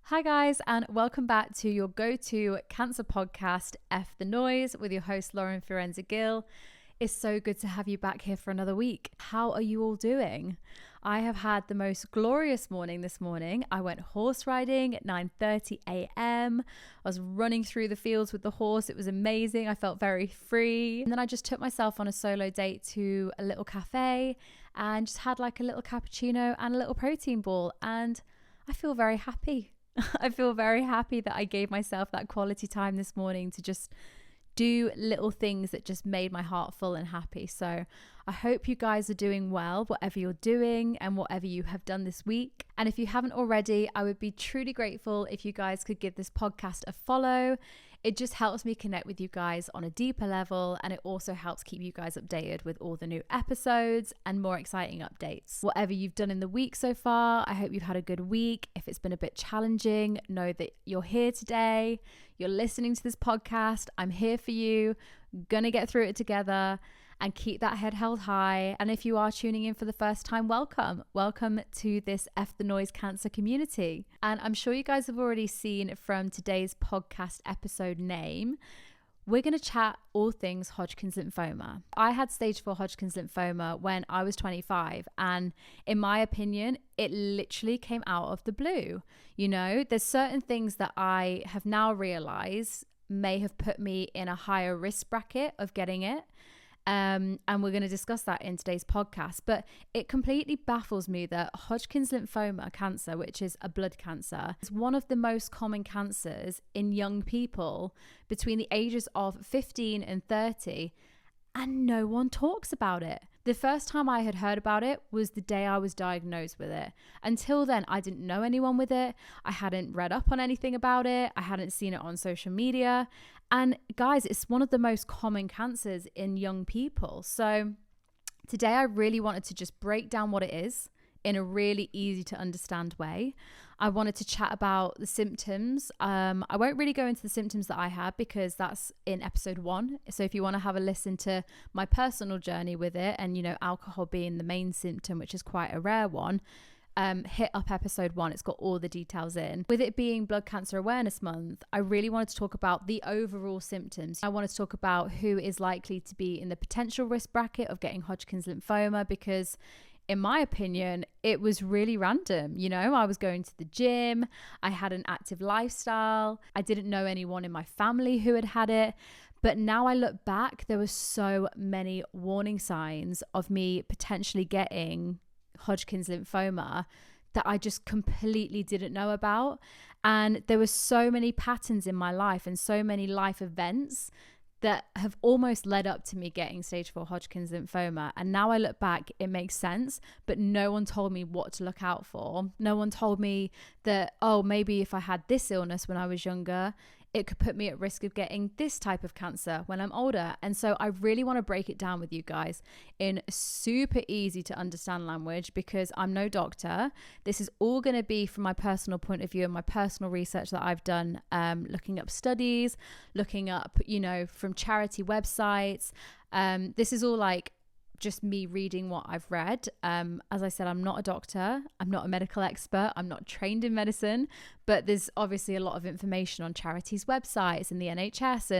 Hi guys, and welcome back to your go-to cancer podcast, F the Noise, with your host Lauren Fiorenza-Gill. It's so good to have you back here for another week. How are you all doing? I have had the most glorious morning this morning. I went horse riding at 9:30 a.m. I was running through the fields with the horse. It was amazing. I felt very free. And then I just took myself on a solo date to a little cafe and just had like a little cappuccino and a little protein ball. And I feel very happy. I feel very happy that I gave myself that quality time this morning to just do little things that just made my heart full and happy. So I hope you guys are doing well, whatever you're doing and whatever you have done this week. And if you haven't already, I would be truly grateful if you guys could give this podcast a follow. It just helps me connect with you guys on a deeper level, and it also helps keep you guys updated with all the new episodes and more exciting updates. Whatever you've done in the week so far, I hope you've had a good week. If it's been a bit challenging, know that you're here today. You're listening to this podcast. I'm here for you. Gonna get through it together. And keep that head held high. And if you are tuning in for the first time, welcome. Welcome to this F the Noise cancer community. And I'm sure you guys have already seen from today's podcast episode name, we're going to chat all things Hodgkin's lymphoma. I had stage 4 Hodgkin's lymphoma when I was 25. And in my opinion, it literally came out of the blue. You know, there's certain things that I have now realized may have put me in a higher risk bracket of getting it. And we're going to discuss that in today's podcast. But it completely baffles me that Hodgkin's lymphoma cancer, which is a blood cancer, is one of the most common cancers in young people between the ages of 15 and 30, and no one talks about it. The first time I had heard about it was the day I was diagnosed with it. Until then, I didn't know anyone with it. I hadn't read up on anything about it. I hadn't seen it on social media. And guys, it's one of the most common cancers in young people. So today I really wanted to just break down what it is in a really easy to understand way. I wanted to chat about the symptoms. I won't really go into the symptoms that I had because that's in episode 1. So if you want to have a listen to my personal journey with it, and you know, alcohol being the main symptom, which is quite a rare one, hit up episode 1. It's got all the details in. With it being Blood Cancer Awareness Month, I really wanted to talk about the overall symptoms. I wanted to talk about who is likely to be in the potential risk bracket of getting Hodgkin's lymphoma, because in my opinion, it was really random. You know, I was going to the gym. I had an active lifestyle. I didn't know anyone in my family who had had it. But now I look back, there were so many warning signs of me potentially getting Hodgkin's lymphoma that I just completely didn't know about. And there were so many patterns in my life and so many life events that have almost led up to me getting stage 4 Hodgkin's lymphoma. And now I look back, it makes sense, but no one told me what to look out for. No one told me that, oh, maybe if I had this illness when I was younger, it could put me at risk of getting this type of cancer when I'm older. And so I really want to break it down with you guys in super easy to understand language, because I'm no doctor. This is all going to be from my personal point of view and my personal research that I've done, looking up studies, looking up, you know, from charity websites. This is all like just me reading what I've read. As I said, I'm not a doctor. I'm not a medical expert. I'm not trained in medicine, but there's obviously a lot of information on charities' websites and the NHS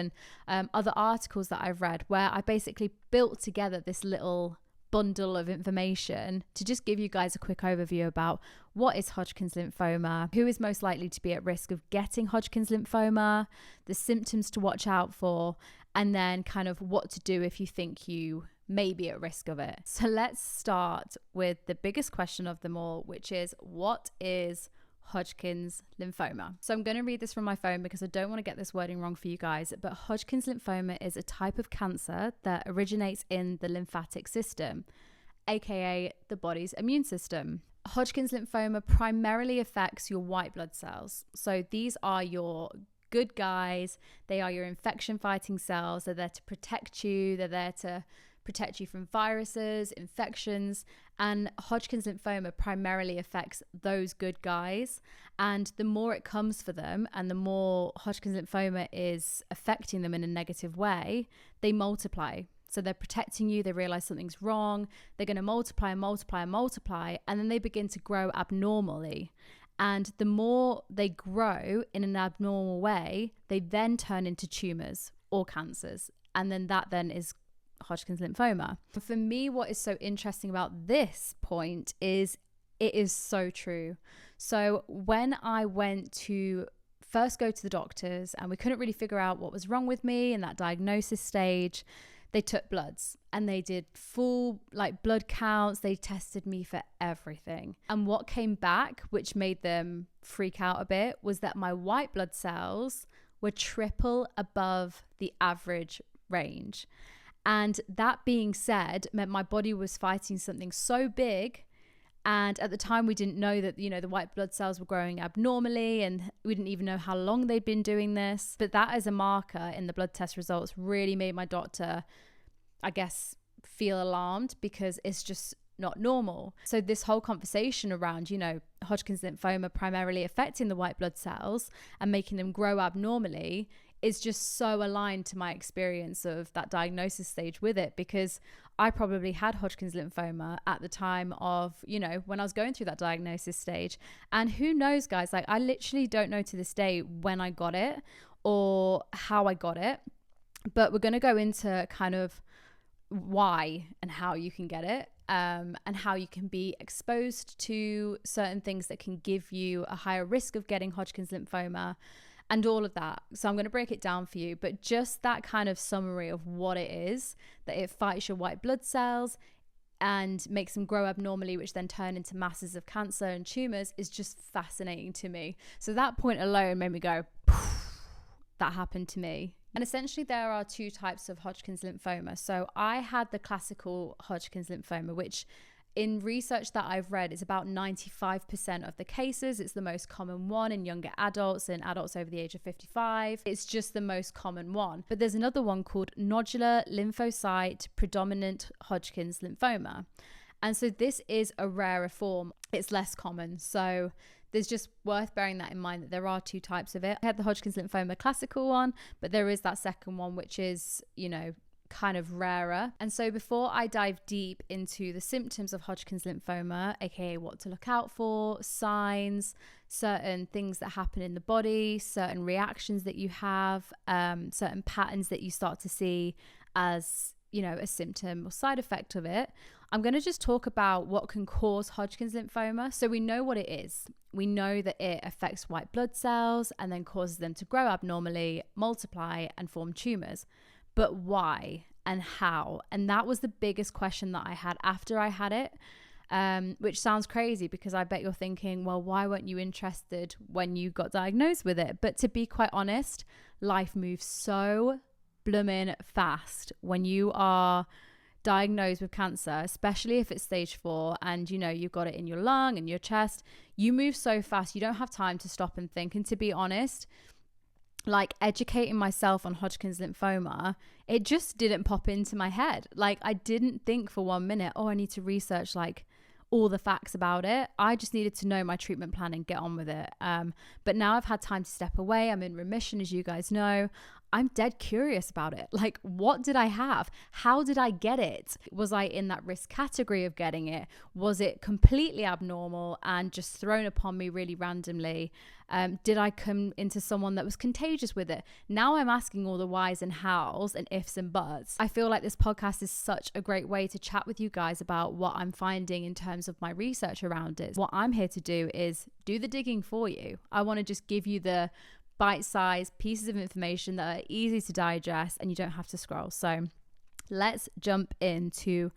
and other articles that I've read, where I basically built together this little bundle of information to just give you guys a quick overview about what is Hodgkin's lymphoma, who is most likely to be at risk of getting Hodgkin's lymphoma, the symptoms to watch out for, and then kind of what to do if you think you may be at risk of it. So let's start with the biggest question of them all, which is, what is Hodgkin's lymphoma? So I'm going to read this from my phone because I don't want to get this wording wrong for you guys, but Hodgkin's lymphoma is a type of cancer that originates in the lymphatic system, aka the body's immune system. Hodgkin's lymphoma primarily affects your white blood cells. So these are your good guys. They are your infection fighting cells. They're there to protect you. They're there to protect you from viruses, infections, and Hodgkin's lymphoma primarily affects those good guys. And the more it comes for them and the more Hodgkin's lymphoma is affecting them in a negative way, they multiply. So they're protecting you, they realize something's wrong, they're going to multiply and multiply and multiply, and then they begin to grow abnormally. And the more they grow in an abnormal way, they then turn into tumors or cancers. And then that then is Hodgkin's lymphoma. For me, what is so interesting about this point is it is so true. So when I went to first go to the doctors and we couldn't really figure out what was wrong with me in that diagnosis stage, they took bloods and they did full blood counts. They tested me for everything. And what came back, which made them freak out a bit, was that my white blood cells were triple above the average range. And that being said, meant my body was fighting something so big. And at the time, we didn't know that, the white blood cells were growing abnormally, and we didn't even know how long they'd been doing this. But that as a marker in the blood test results really made my doctor, I guess, feel alarmed, because it's just not normal. So this whole conversation around, Hodgkin's lymphoma primarily affecting the white blood cells and making them grow abnormally is just so aligned to my experience of that diagnosis stage with it, because I probably had Hodgkin's lymphoma at the time of, when I was going through that diagnosis stage. And who knows, guys, I literally don't know to this day when I got it or how I got it. But we're going to go into kind of why and how you can get it, and how you can be exposed to certain things that can give you a higher risk of getting Hodgkin's lymphoma and all of that. So I'm going to break it down for you, but just that kind of summary of what it is, that it fights your white blood cells and makes them grow abnormally, which then turn into masses of cancer and tumors, is just fascinating to me. So that point alone made me go, that happened to me. And essentially there are two types of Hodgkin's lymphoma. So I had the classical Hodgkin's lymphoma, which in research that I've read is about 95% of the cases. It's the most common one in younger adults and adults over the age of 55. It's just the most common one. But there's another one called nodular lymphocyte predominant Hodgkin's lymphoma. And so this is a rarer form. It's less common. So there's just worth bearing that in mind, that there are two types of it. I had the Hodgkin's lymphoma classical one, but there is that second one, which is, kind of rarer. And so before I dive deep into the symptoms of Hodgkin's lymphoma, aka what to look out for, signs, certain things that happen in the body, certain reactions that you have, certain patterns that you start to see as, a symptom or side effect of it, I'm going to just talk about what can cause Hodgkin's lymphoma. So we know what it is. We know that it affects white blood cells and then causes them to grow abnormally, multiply, and form tumors. But why and how? And that was the biggest question that I had after I had it, which sounds crazy, because I bet you're thinking, well, why weren't you interested when you got diagnosed with it? But to be quite honest, life moves so blooming fast when you are diagnosed with cancer, especially if it's stage 4 and you've got it in your lung and your chest. You move so fast, you don't have time to stop and think. And to be honest, educating myself on Hodgkin's lymphoma, it just didn't pop into my head. I didn't think for 1 minute, I need to research all the facts about it. I just needed to know my treatment plan and get on with it. But now I've had time to step away. I'm in remission, as you guys know. I'm dead curious about it. What did I have? How did I get it? Was I in that risk category of getting it? Was it completely abnormal and just thrown upon me really randomly? Did I come into someone that was contagious with it? Now I'm asking all the whys and hows and ifs and buts. I feel like this podcast is such a great way to chat with you guys about what I'm finding in terms of my research around it. What I'm here to do is do the digging for you. I want to just give you the bite-sized pieces of information that are easy to digest and you don't have to scroll. So let's jump into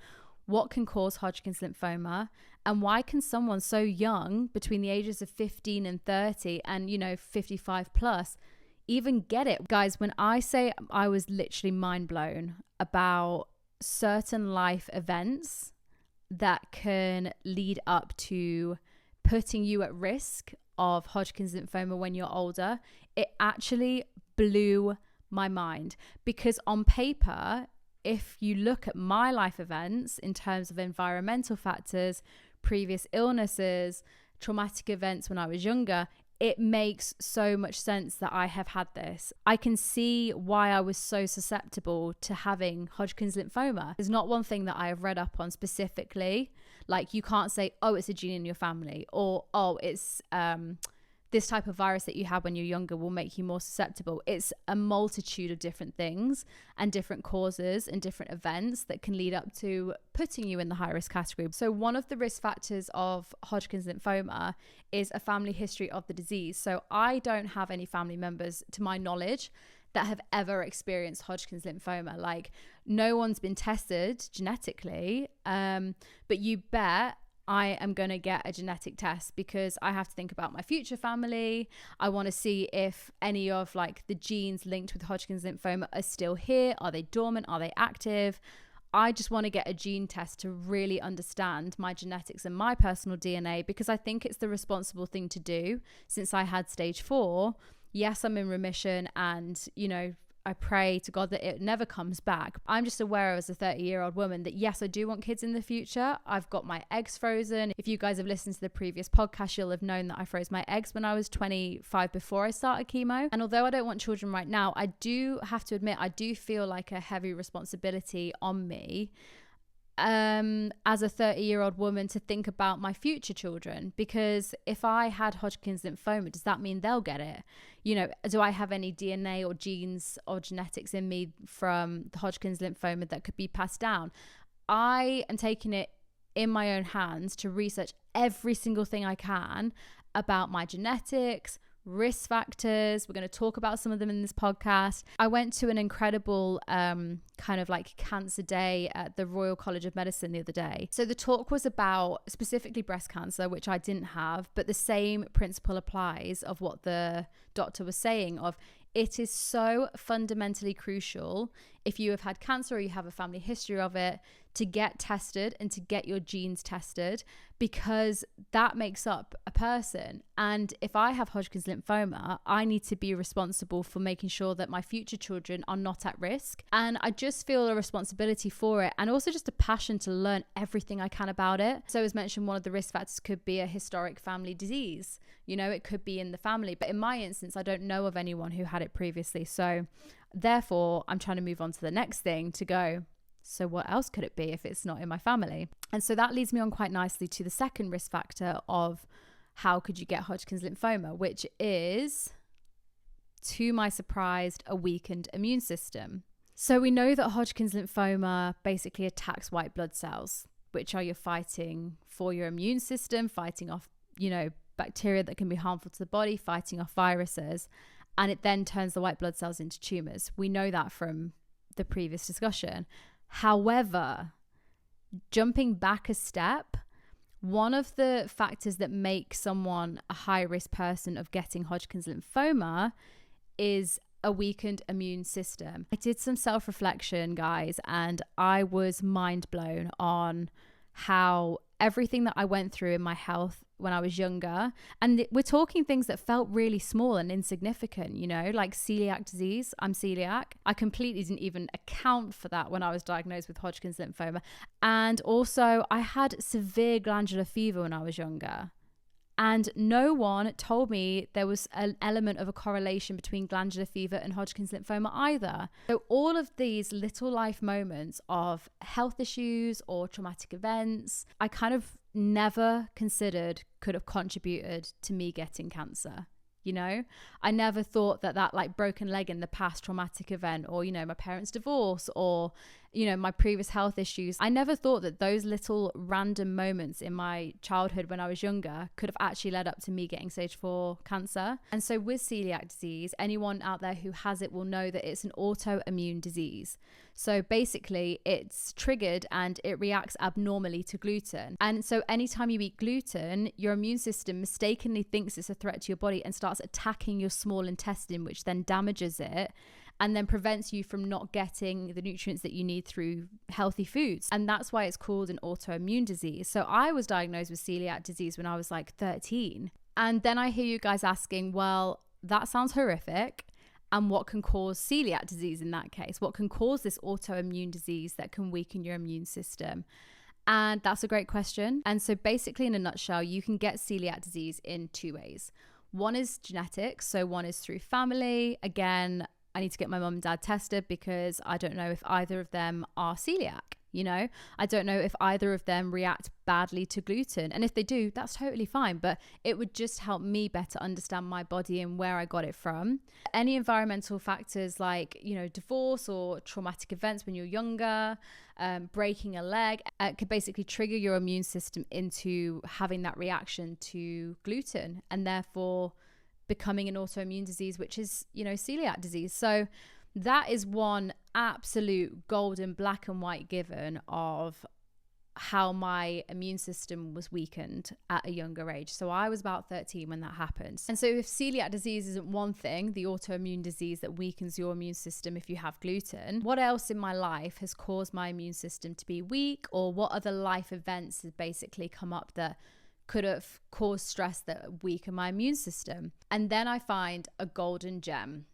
what can cause Hodgkin's lymphoma and why can someone so young, between the ages of 15 and 30 and 55 plus, even get it. Guys, when I say I was literally mind blown about certain life events that can lead up to putting you at risk of Hodgkin's lymphoma when you're older, it actually blew my mind. Because on paper, if you look at my life events in terms of environmental factors, previous illnesses, traumatic events when I was younger, it makes so much sense that I have had this. I can see why I was so susceptible to having Hodgkin's lymphoma. There's not one thing that I have read up on specifically. Like you can't say, oh, it's a gene in your family, or, oh, it's this type of virus that you had when you're younger will make you more susceptible. It's a multitude of different things and different causes and different events that can lead up to putting you in the high risk category. So one of the risk factors of Hodgkin's lymphoma is a family history of the disease. So I don't have any family members, to my knowledge, that have ever experienced Hodgkin's lymphoma. Like no one's been tested genetically, but you bet I am going to get a genetic test because I have to think about my future family. I want to see if any of like the genes linked with Hodgkin's lymphoma are still here. Are they dormant? Are they active? I just want to get a gene test to really understand my genetics and my personal DNA, because I think it's the responsible thing to do. Since I had stage 4, yes, I'm in remission, and, you know, I pray to God that it never comes back. I'm just aware as a 30-year-old woman that yes, I do want kids in the future. I've got my eggs frozen. If you guys have listened to the previous podcast, you'll have known that I froze my eggs when I was 25 before I started chemo. And although I don't want children right now, I do have to admit, I do feel like a heavy responsibility on me as a 30-year-old woman to think about my future children, because if I had Hodgkin's lymphoma, does that mean they'll get it? You know, do I have any DNA or genes or genetics in me from the Hodgkin's lymphoma that could be passed down? I am taking it in my own hands to research every single thing I can about my genetics, risk factors. We're going to talk about some of them in this podcast. I went to an incredible kind of like cancer day at the Royal College of Medicine the other day. So the talk was about specifically breast cancer, which I didn't have, but the same principle applies of what the doctor was saying of it is so fundamentally crucial, if you have had cancer or you have a family history of it, to get tested and to get your genes tested, because that makes up a person. And if I have Hodgkin's lymphoma, I need to be responsible for making sure that my future children are not at risk. And I just feel a responsibility for it, and also just a passion to learn everything I can about it. So as mentioned, one of the risk factors could be a historic family disease. You know, it could be in the family, but in my instance, I don't know of anyone who had it previously. So therefore, I'm trying to move on to the next thing to go, so what else could it be if it's not in my family? And so that leads me on quite nicely to the second risk factor of how could you get Hodgkin's lymphoma, which is, to my surprise, a weakened immune system. So we know that Hodgkin's lymphoma basically attacks white blood cells, which are your fighting for your immune system, fighting off, you know, bacteria that can be harmful to the body, fighting off viruses, and it then turns the white blood cells into tumors. We know that from the previous discussion. However, jumping back a step, one of the factors that make someone a high-risk person of getting Hodgkin's lymphoma is a weakened immune system. I did some self-reflection, guys, and I was mind blown on how everything that I went through in my health when I was younger, and we're talking things that felt really small and insignificant, you know, like celiac disease. I'm celiac. I completely didn't even account for that when I was diagnosed with Hodgkin's lymphoma. And also I had severe glandular fever when I was younger. And no one told me there was an element of a correlation between glandular fever and Hodgkin's lymphoma either. So all of these little life moments of health issues or traumatic events, I kind of never considered could have contributed to me getting cancer. You know, I never thought that like broken leg in the past traumatic event, or, you know, my parents' divorce, or, you know, my previous health issues. I never thought that those little random moments in my childhood when I was younger could have actually led up to me getting stage 4 cancer. And so with celiac disease, anyone out there who has it will know that it's an autoimmune disease. So basically it's triggered and it reacts abnormally to gluten. And so anytime you eat gluten, your immune system mistakenly thinks it's a threat to your body and starts attacking your small intestine, which then damages it and then prevents you from not getting the nutrients that you need through healthy foods. And that's why it's called an autoimmune disease. So I was diagnosed with celiac disease when I was like 13. And then I hear you guys asking, well, that sounds horrific. And what can cause celiac disease in that case? What can cause this autoimmune disease that can weaken your immune system? And that's a great question. And so basically, in a nutshell, you can get celiac disease in 2 ways. One is genetics. So one is through family. Again, I need to get my mum and dad tested because I don't know if either of them are celiac. I don't know if either of them react badly to gluten. And if they do, that's totally fine. But it would just help me better understand my body and where I got it from. Any environmental factors like, divorce or traumatic events when you're younger, breaking a leg, could basically trigger your immune system into having that reaction to gluten and therefore becoming an autoimmune disease, which is, celiac disease. So that is one absolute golden black and white given of how my immune system was weakened at a younger age. So I was about 13 when that happened. And so if celiac disease isn't one thing, the autoimmune disease that weakens your immune system if you have gluten, what else in my life has caused my immune system to be weak, or what other life events have basically come up that could have caused stress that weaken my immune system? And then I find a golden gem.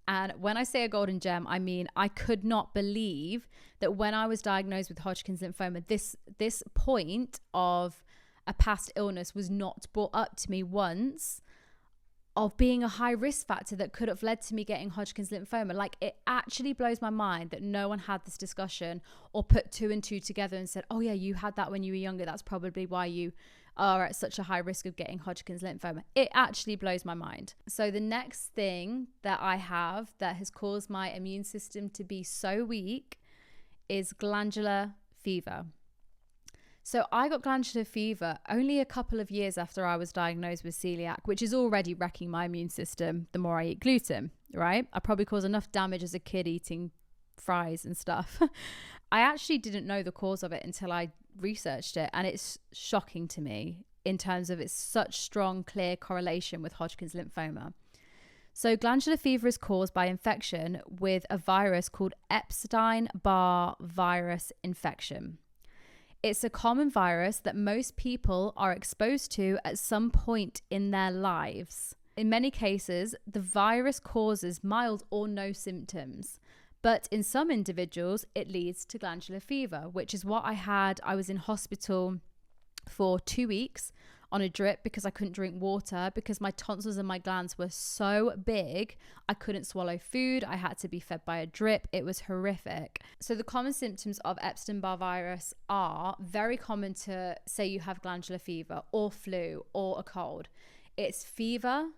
And when I say a golden gem, I mean, I could not believe that when I was diagnosed with Hodgkin's lymphoma, this point of a past illness was not brought up to me once, of being a high risk factor that could have led to me getting Hodgkin's lymphoma. Like, it actually blows my mind that no one had this discussion or put two and two together and said, oh yeah, you had that when you were younger. That's probably why you are at such a high risk of getting Hodgkin's lymphoma. It actually blows my mind. So the next thing that I have that has caused my immune system to be so weak is glandular fever. So I got glandular fever only a couple of years after I was diagnosed with celiac, which is already wrecking my immune system the more I eat gluten, right? I probably caused enough damage as a kid eating fries and stuff. I actually didn't know the cause of it until I researched it, and it's shocking to me in terms of its such strong, clear correlation with Hodgkin's lymphoma. So glandular fever is caused by infection with a virus called Epstein-Barr virus infection. It's a common virus that most people are exposed to at some point in their lives. In many cases, the virus causes mild or no symptoms. But in some individuals, it leads to glandular fever, which is what I had. I was in hospital for 2 weeks on a drip because I couldn't drink water because my tonsils and my glands were so big. I couldn't swallow food. I had to be fed by a drip. It was horrific. So the common symptoms of Epstein-Barr virus are very common to say you have glandular fever or flu or a cold. It's fever,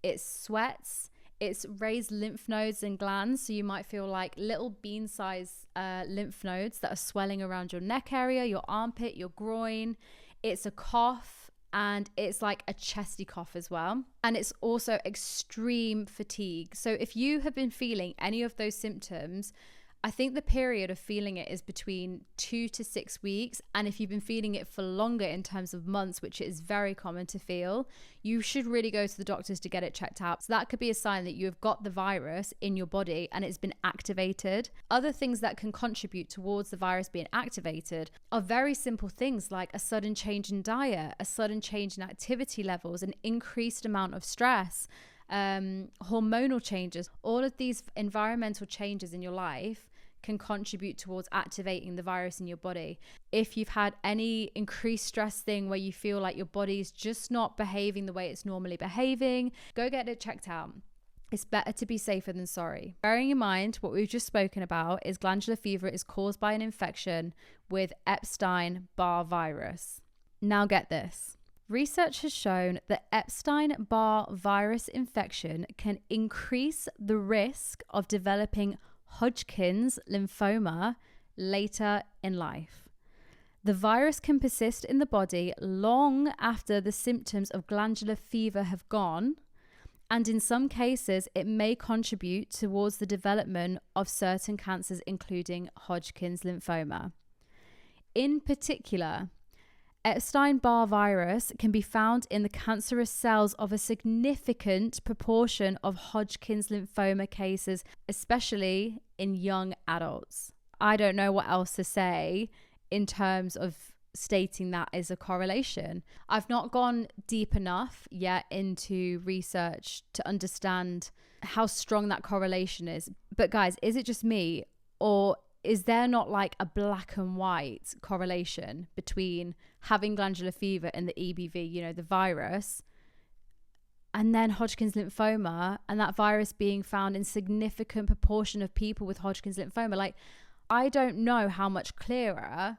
it's sweats, it's raised lymph nodes and glands. So you might feel like little bean-sized lymph nodes that are swelling around your neck area, your armpit, your groin. It's a cough, and it's like a chesty cough as well. And it's also extreme fatigue. So if you have been feeling any of those symptoms, I think the period of feeling it is between 2 to 6 weeks. And if you've been feeling it for longer in terms of months, which is very common to feel, you should really go to the doctors to get it checked out. So that could be a sign that you have got the virus in your body and it's been activated. Other things that can contribute towards the virus being activated are very simple things like a sudden change in diet, a sudden change in activity levels, an increased amount of stress, hormonal changes. All of these environmental changes in your life can contribute towards activating the virus in your body. If you've had any increased stress thing where you feel like your body's just not behaving the way it's normally behaving, go get it checked out. It's better to be safer than sorry. Bearing in mind what we've just spoken about is glandular fever is caused by an infection with Epstein-Barr virus. Now get this. Research has shown that Epstein-Barr virus infection can increase the risk of developing Hodgkin's lymphoma later in life. The virus can persist in the body long after the symptoms of glandular fever have gone, and in some cases, it may contribute towards the development of certain cancers, including Hodgkin's lymphoma. In particular, Epstein-Barr virus can be found in the cancerous cells of a significant proportion of Hodgkin's lymphoma cases, especially in young adults. I don't know what else to say in terms of stating that is a correlation. I've not gone deep enough yet into research to understand how strong that correlation is. But guys, is it just me, or is there not like a black and white correlation between having glandular fever and the EBV, the virus, and then Hodgkin's lymphoma, and that virus being found in significant proportion of people with Hodgkin's lymphoma? Like, I don't know how much clearer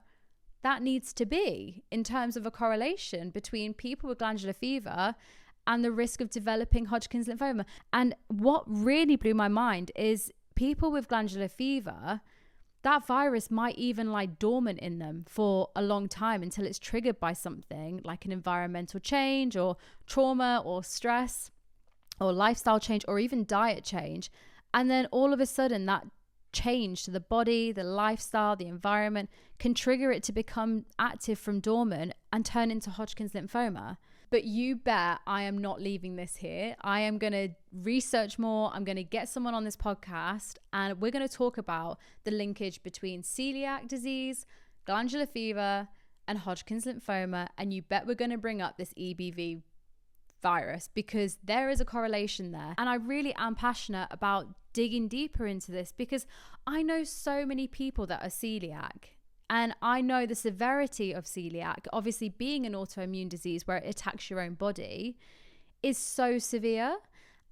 that needs to be in terms of a correlation between people with glandular fever and the risk of developing Hodgkin's lymphoma. And what really blew my mind is people with glandular fever, that virus might even lie dormant in them for a long time until it's triggered by something like an environmental change or trauma or stress or lifestyle change or even diet change. And then all of a sudden that change to the body, the lifestyle, the environment can trigger it to become active from dormant and turn into Hodgkin's lymphoma. But you bet I am not leaving this here. I am going to research more. I'm going to get someone on this podcast and we're going to talk about the linkage between celiac disease, glandular fever, and Hodgkin's lymphoma. And you bet we're going to bring up this EBV virus because there is a correlation there. And I really am passionate about digging deeper into this because I know so many people that are celiac. And I know the severity of celiac, obviously being an autoimmune disease where it attacks your own body, is so severe.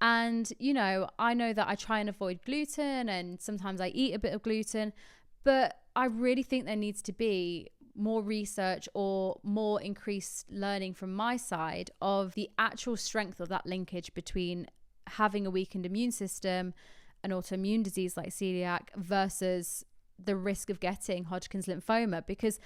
And, you know, I know that I try and avoid gluten and sometimes I eat a bit of gluten, but I really think there needs to be more research or more increased learning from my side of the actual strength of that linkage between having a weakened immune system, an autoimmune disease like celiac versus the risk of getting Hodgkin's lymphoma, because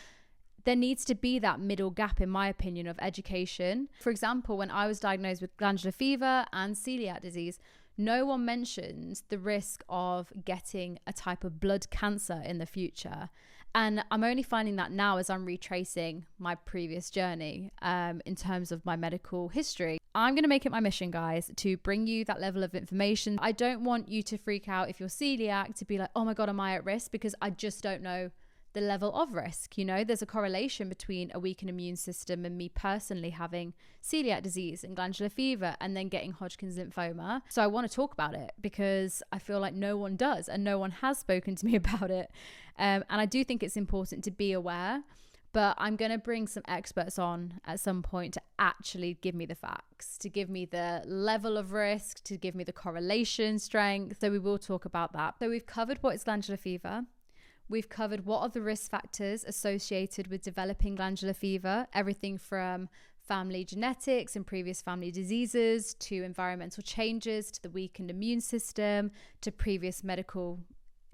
there needs to be that middle gap, in my opinion, of education. For example, when I was diagnosed with glandular fever and celiac disease, no one mentioned the risk of getting a type of blood cancer in the future. And I'm only finding that now as I'm retracing my previous journey in terms of my medical history. I'm going to make it my mission, guys, to bring you that level of information. I don't want you to freak out if you're celiac to be like, oh my God, am I at risk? Because I just don't know the level of risk. You know, there's a correlation between a weakened immune system and me personally having celiac disease and glandular fever and then getting Hodgkin's lymphoma. So I want to talk about it because I feel like no one does and no one has spoken to me about it. And I do think it's important to be aware, but I'm going to bring some experts on at some point to actually give me the facts, to give me the level of risk, to give me the correlation strength. So we will talk about that. So we've covered what is glandular fever. We've covered what are the risk factors associated with developing glandular fever, everything from family genetics and previous family diseases to environmental changes to the weakened immune system to previous medical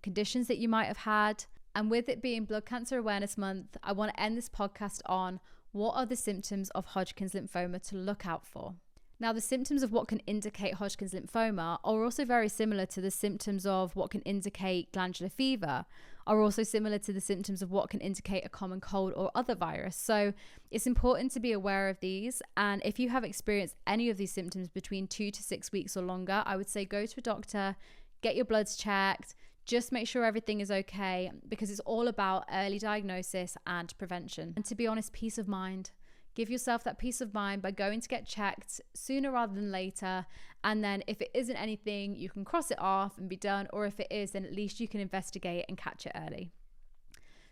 conditions that you might have had. And with it being Blood Cancer Awareness Month, I want to end this podcast on what are the symptoms of Hodgkin's lymphoma to look out for. Now, the symptoms of what can indicate Hodgkin's lymphoma are also very similar to the symptoms of what can indicate glandular fever, are also similar to the symptoms of what can indicate a common cold or other virus. So it's important to be aware of these. And if you have experienced any of these symptoms between 2 to 6 weeks or longer, I would say go to a doctor, get your bloods checked, just make sure everything is okay, because it's all about early diagnosis and prevention. And to be honest, peace of mind. Give yourself that peace of mind by going to get checked sooner rather than later. And then if it isn't anything, you can cross it off and be done. Or if it is, then at least you can investigate and catch it early.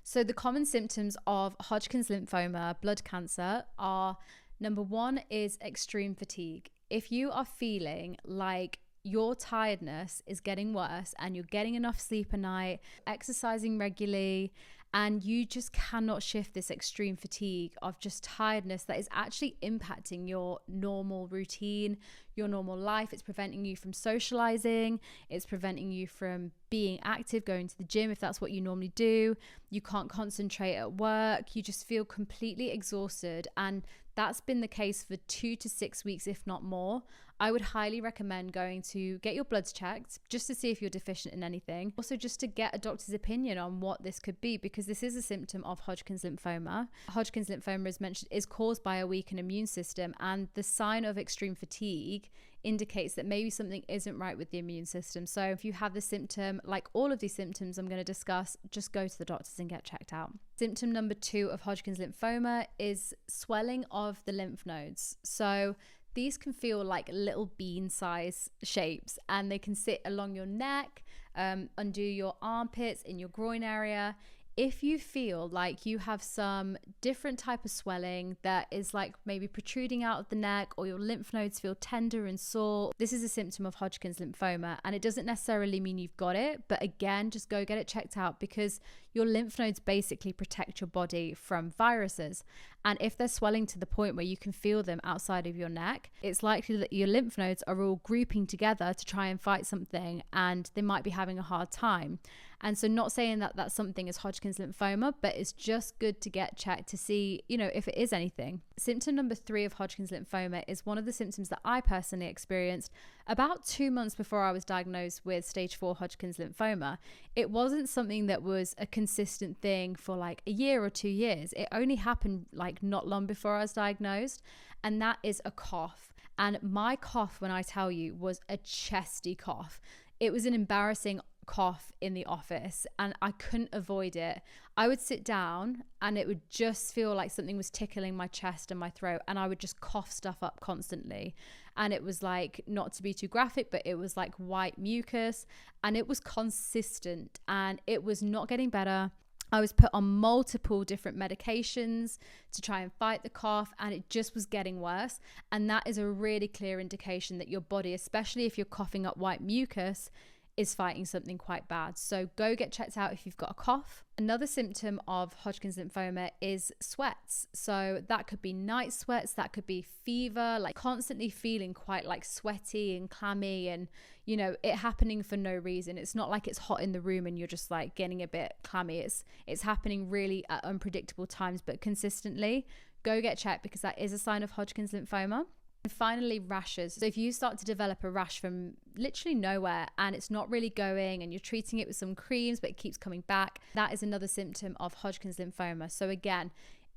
So the common symptoms of Hodgkin's lymphoma, blood cancer, are number 1 is extreme fatigue. If you are feeling like your tiredness is getting worse and you're getting enough sleep at night, exercising regularly, and you just cannot shift this extreme fatigue of just tiredness that is actually impacting your normal routine, your normal life. It's preventing you from socializing. It's preventing you from being active, going to the gym if that's what you normally do. You can't concentrate at work. You just feel completely exhausted. And that's been the case for 2 to 6 weeks, if not more. I would highly recommend going to get your bloods checked just to see if you're deficient in anything. Also, just to get a doctor's opinion on what this could be, because this is a symptom of Hodgkin's lymphoma. Hodgkin's lymphoma, as mentioned, is caused by a weakened immune system, and the sign of extreme fatigue indicates that maybe something isn't right with the immune system. So if you have the symptom, like all of these symptoms I'm going to discuss, just go to the doctors and get checked out. Symptom number 2 of Hodgkin's lymphoma is swelling of the lymph nodes. So these can feel like little bean size shapes, and they can sit along your neck, under your armpits, in your groin area. if you feel like you have some different type of swelling that is like maybe protruding out of the neck, or your lymph nodes feel tender and sore, this is a symptom of Hodgkin's lymphoma. And it doesn't necessarily mean you've got it, but again, just go get it checked out, because your lymph nodes basically protect your body from viruses. And if they're swelling to the point where you can feel them outside of your neck, it's likely that your lymph nodes are all grouping together to try and fight something, and they might be having a hard time. And so, not saying that that something is Hodgkin's lymphoma, but it's just good to get checked to see, if it is anything. Symptom number 3 of Hodgkin's lymphoma is one of the symptoms that I personally experienced about 2 months before I was diagnosed with stage 4 Hodgkin's lymphoma. It wasn't something that was a consistent thing for like a year or 2 years. It only happened like not long before I was diagnosed, and that is a cough. And my cough, when I tell you, was a chesty cough. It was an embarrassing cough in the office, and I couldn't avoid it. I would sit down and it would just feel like something was tickling my chest and my throat, and I would just cough stuff up constantly. And it was like, not to be too graphic, but it was like white mucus, and it was consistent, and it was not getting better. I was put on multiple different medications to try and fight the cough, and it just was getting worse. And that is a really clear indication that your body, especially if you're coughing up white mucus, is fighting something quite bad. So go get checked out if you've got a cough. Another symptom of Hodgkin's lymphoma is sweats. So that could be night sweats, that could be fever, like constantly feeling quite like sweaty and clammy, and it happening for no reason. It's not like it's hot in the room and you're just like getting a bit clammy. It's happening really at unpredictable times, but consistently. Go get checked, because that is a sign of Hodgkin's lymphoma. And finally, rashes. So if you start to develop a rash from literally nowhere and it's not really going, and you're treating it with some creams but it keeps coming back, that is another symptom of Hodgkin's lymphoma. So again,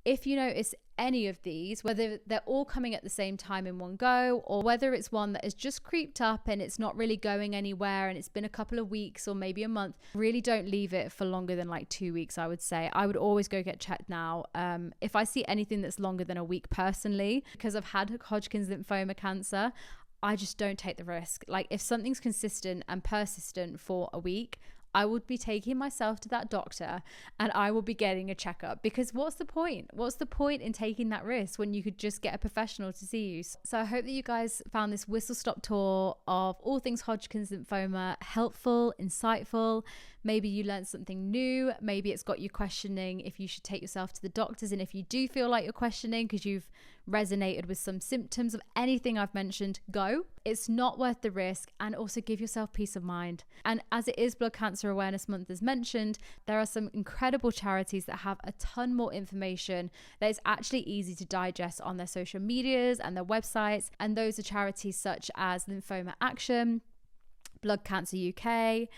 if you notice any of these, whether they're all coming at the same time in one go, or whether it's one that has just creeped up and it's not really going anywhere and it's been a couple of weeks or maybe a month, really don't leave it for longer than like 2 weeks, I would say. I would always go get checked now. If I see anything that's longer than a week personally, because I've had Hodgkin's lymphoma cancer, I just don't take the risk. Like if something's consistent and persistent for a week, I would be taking myself to that doctor and I will be getting a checkup, because what's the point? What's the point in taking that risk when you could just get a professional to see you? So I hope that you guys found this whistle-stop tour of all things Hodgkin's lymphoma helpful, insightful. Maybe you learned something new. Maybe it's got you questioning if you should take yourself to the doctors. And if you do feel like you're questioning because you've resonated with some symptoms of anything I've mentioned, go. It's not worth the risk, and also give yourself peace of mind. And as it is Blood Cancer Awareness Month, as mentioned, there are some incredible charities that have a ton more information that is actually easy to digest on their social medias and their websites. And those are charities such as Lymphoma Action, Blood Cancer UK,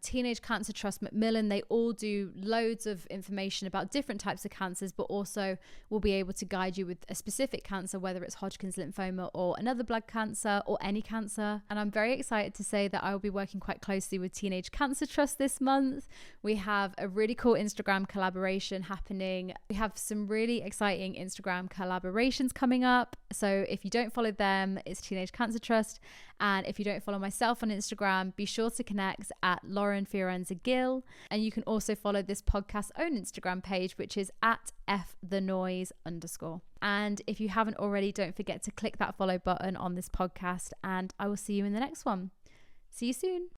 Teenage Cancer Trust Macmillan. They all do loads of information about different types of cancers, but also will be able to guide you with a specific cancer, whether it's Hodgkin's lymphoma or another blood cancer or any cancer. And I'm very excited to say that I will be working quite closely with Teenage Cancer Trust this month. We have a really cool Instagram collaboration happening. We have some really exciting Instagram collaborations coming up. So if you don't follow them, it's Teenage Cancer Trust. And if you don't follow myself on Instagram, be sure to connect at Lauren Fiorenza Gill. And you can also follow this podcast's own Instagram page, which is at @thenoise_. And if you haven't already, don't forget to click that follow button on this podcast, and I will see you in the next one. See you soon.